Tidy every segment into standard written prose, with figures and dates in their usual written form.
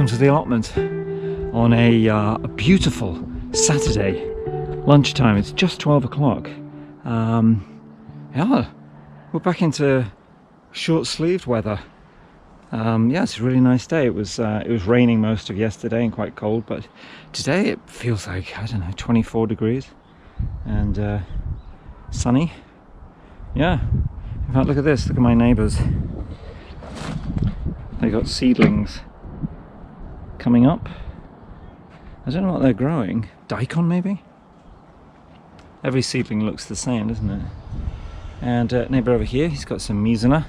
Welcome to the allotment on a beautiful Saturday lunchtime. It's just 12 o'clock. Yeah, we're back into short-sleeved weather. Yeah, it's a really nice day. It was raining most of yesterday and quite cold, but today it feels like, I don't know, 24 degrees and sunny. Yeah, in fact, look at this. Look at my neighbours. They got seedlings coming up. I don't know what they're growing. Daikon, maybe? Every seedling looks the same, doesn't it? And neighbour over here, he's got some Mizuna.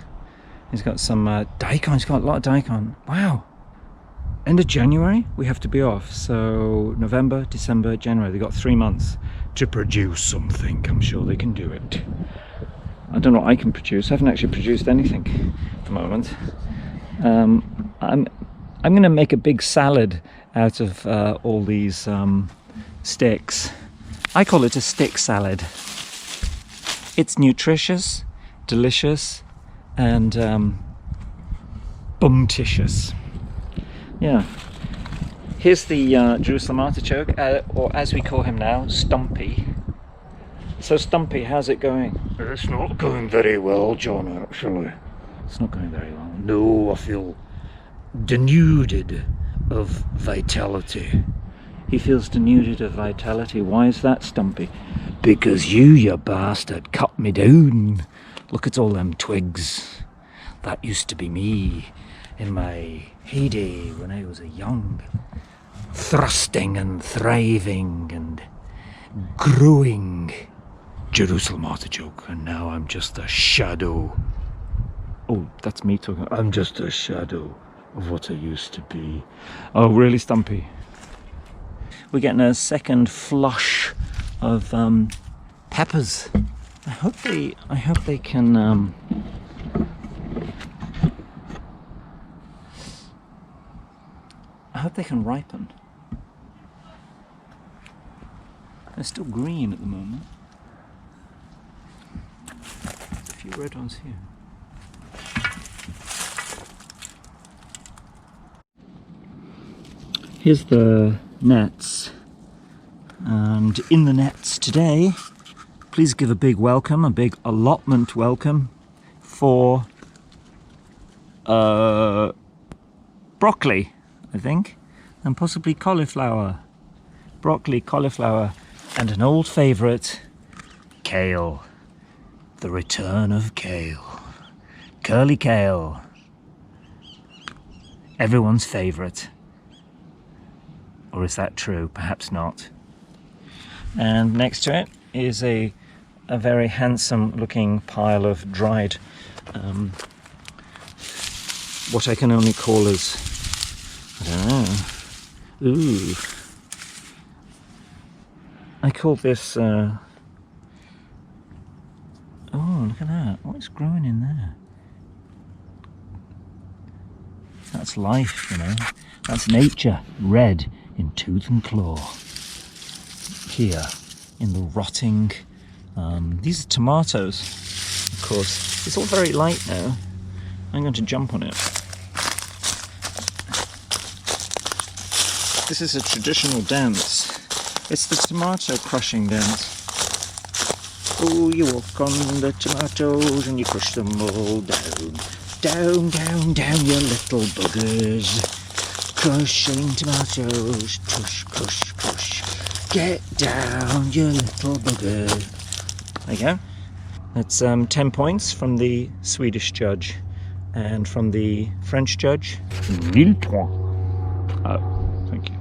He's got some daikon. He's got a lot of daikon. Wow. End of January, we have to be off. So November, December, January. They've got 3 months to produce something. I'm sure they can do it. I don't know what I can produce. I haven't actually produced anything at the moment. I'm going to make a big salad out of all these sticks. I call it a stick salad. It's nutritious, delicious, and bumptitious. Yeah. Here's the Jerusalem artichoke, or as we call him now, Stumpy. So Stumpy, how's it going? It's not going very well, John, actually. It's not going very well. No, I feel denuded of vitality. He feels denuded of vitality. Why is that, Stumpy? Because you bastard, cut me down. Look at all them twigs. That used to be me in my heyday when I was a young, thrusting and thriving and growing Jerusalem artichoke, and now I'm just a shadow. Oh, that's me talking. I'm just a shadow of what I used to be. Oh, really, Stumpy? We're getting a second flush of peppers. I hope they can I hope they can ripen. They're still green at the moment. There's a few red ones here. Here's the nets, and in the nets today, please give a big welcome, a big allotment welcome for broccoli, I think, and possibly cauliflower. Broccoli, cauliflower, and an old favourite, kale. The return of kale. Curly kale. Everyone's favourite. Or is that true? Perhaps not. And next to it is a very handsome looking pile of dried, what I can only call as, I don't know. Ooh. I call this, oh, look at that. What's growing in there? That's life, you know. That's nature, red in tooth and claw. Here, in the rotting, these are tomatoes, of course. It's all very light now. I'm going to jump on it. This is a traditional dance. It's the tomato crushing dance. Oh, you walk on the tomatoes and you crush them all down. Down, down, down, you little buggers. Crushing tomatoes, crush, crush, crush. Get down, you little bugger. There you go. That's 10 points from the Swedish judge. And from the French judge, 1000 points. Oh, thank you.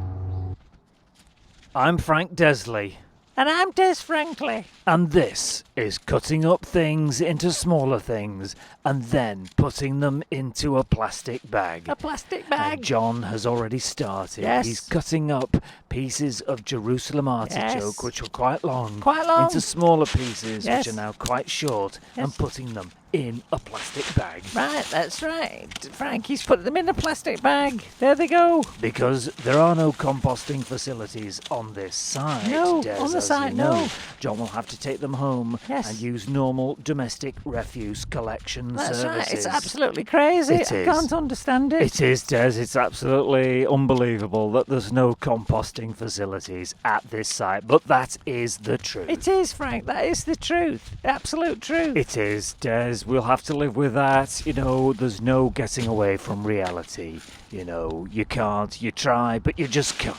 I'm Frank Desley. And I'm Des Frankly. And this is cutting up things into smaller things and then putting them into a plastic bag. A plastic bag. And John has already started. Yes. He's cutting up pieces of Jerusalem artichoke, Yes. which were quite long, Quite long. into smaller pieces, Yes. which are now quite short, Yes. and putting them in a plastic bag. Right, that's right. Frankie's put them in a plastic bag. There they go. Because there are no composting facilities on this site. No, Des, on the as site, you know. no. John will have to take them home Yes. and use normal domestic refuse collection That's services. right. It's absolutely crazy. It I is. can't understand it. It is, Des. It's absolutely unbelievable that there's no composting facilities at this site, but that is the truth. It is, Frank. That is the truth. Absolute truth. It is, Des. We'll have to live with that. You know, there's no getting away from reality. You know, you can't. You try, but you just can't.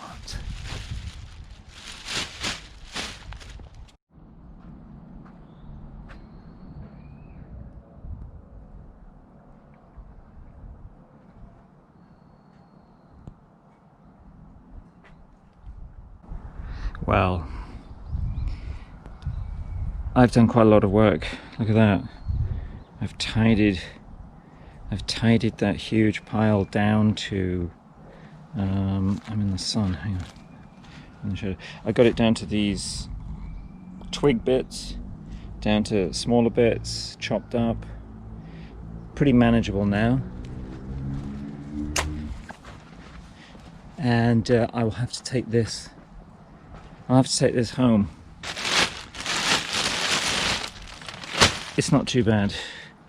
Well, I've done quite a lot of work. Look at that. I've tidied that huge pile down to I'm in the sun, hang on. In the shade. I got it down to these twig bits, down to smaller bits, chopped up. Pretty manageable now. And I will have to take this. I'll have to take this home. It's not too bad.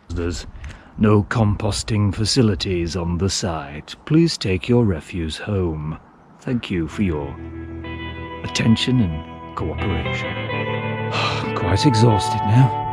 There's no composting facilities on the site. Please take your refuse home. Thank you for your attention and cooperation. I'm quite exhausted now.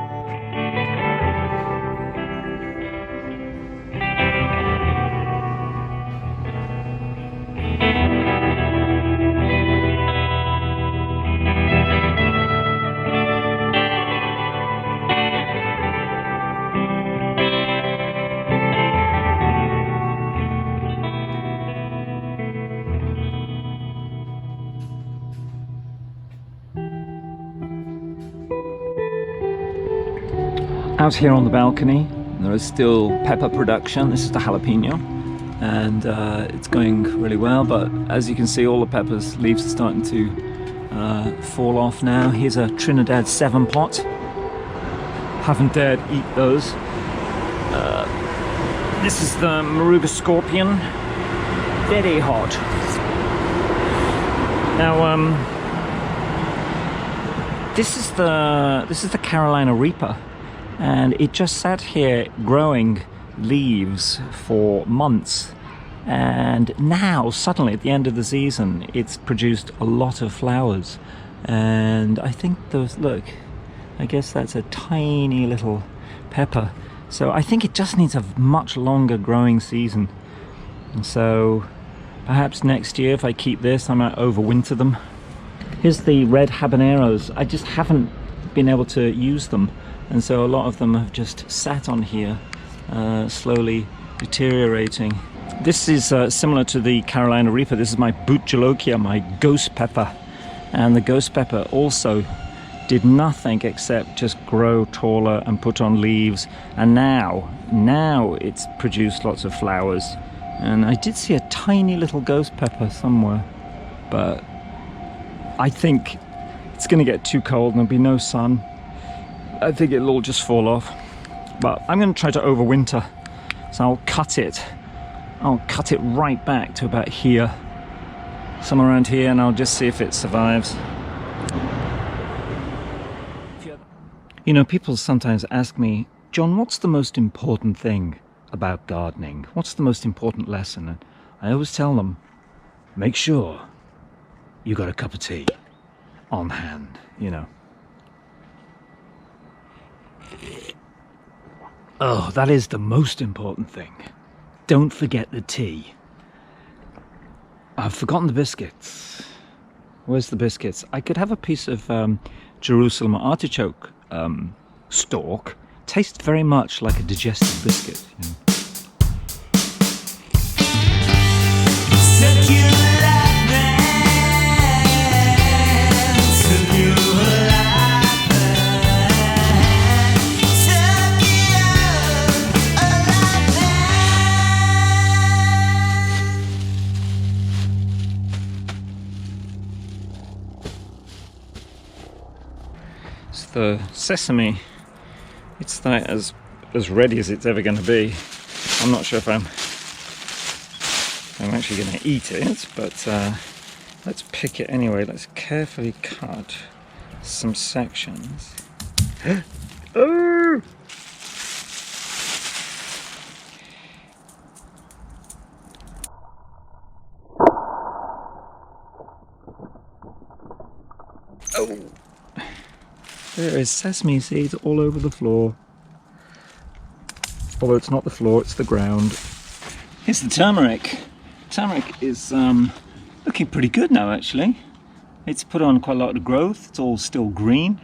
Out here on the balcony, there is still pepper production. This is the jalapeno, and it's going really well. But as you can see, all the peppers leaves are starting to fall off now. Here's a Trinidad 7-pot. Haven't dared eat those. This is the Moruga Scorpion. Very hot. Now, this is the Carolina Reaper. And it just sat here growing leaves for months, and now suddenly at the end of the season it's produced a lot of flowers. And I think those, look, I guess that's a tiny little pepper, so I think it just needs a much longer growing season. And so perhaps next year, if I keep this, I might overwinter them. Here's the red habaneros. I just haven't been able to use them, and so a lot of them have just sat on here, slowly deteriorating. This is similar to the Carolina Reaper. This is my Butcholokia, my ghost pepper. And the ghost pepper also did nothing except just grow taller and put on leaves. And now it's produced lots of flowers. And I did see a tiny little ghost pepper somewhere, but I think it's going to get too cold and there'll be no sun. I think it'll all just fall off. But I'm going to try to overwinter. So I'll cut it right back to about here, somewhere around here, and I'll just see if it survives. You know, people sometimes ask me, John, what's the most important thing about gardening? What's the most important lesson? And I always tell them, make sure you got a cup of tea on hand, you know. Oh, that is the most important thing. Don't forget the tea. I've forgotten the biscuits. Where's the biscuits? I could have a piece of Jerusalem artichoke stalk. Tastes very much like a digestive biscuit, you know. The sesame, it's that as as ready as it's ever going to be. I'm not sure if I'm actually going to eat it, but let's pick it anyway. Let's carefully cut some sections. Oh! Oh! There is sesame seeds all over the floor. Although it's not the floor, it's the ground. Here's the turmeric. Turmeric is looking pretty good now, actually. It's put on quite a lot of growth. It's all still green.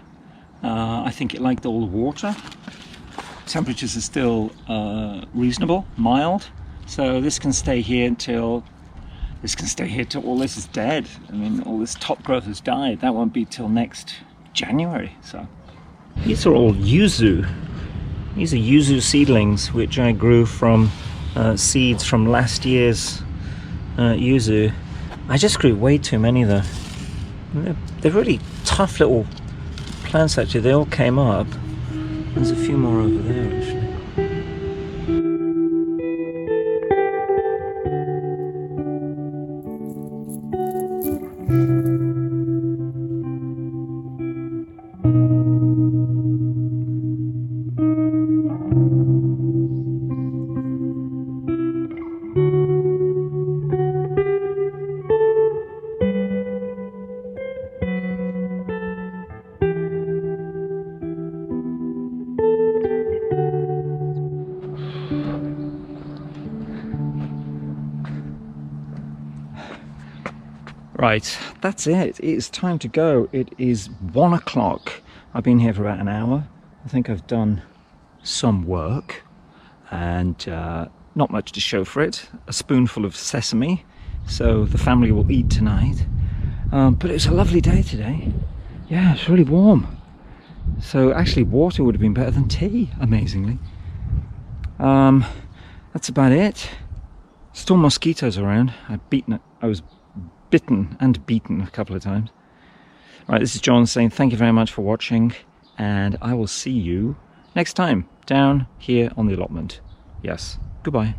I think it liked all the water. Temperatures are still reasonable, mild. So this can stay here until all this is dead. I mean, all this top growth has died. That won't be till next January. So these are all yuzu. These are yuzu seedlings, which I grew from seeds from last year's yuzu. I just grew way too many though. They're really tough little plants actually. They all came up. There's a few more over there actually. Right, that's it. It is time to go. It is 1 o'clock. I've been here for about an hour. I think I've done some work and not much to show for it. A spoonful of sesame, so the family will eat tonight. But it was a lovely day today. Yeah, it's really warm. So actually water would have been better than tea, amazingly. That's about it. Still mosquitoes around. I was bitten and beaten a couple of times. Right, this is John saying thank you very much for watching, and I will see you next time down here on the allotment. Yes, goodbye.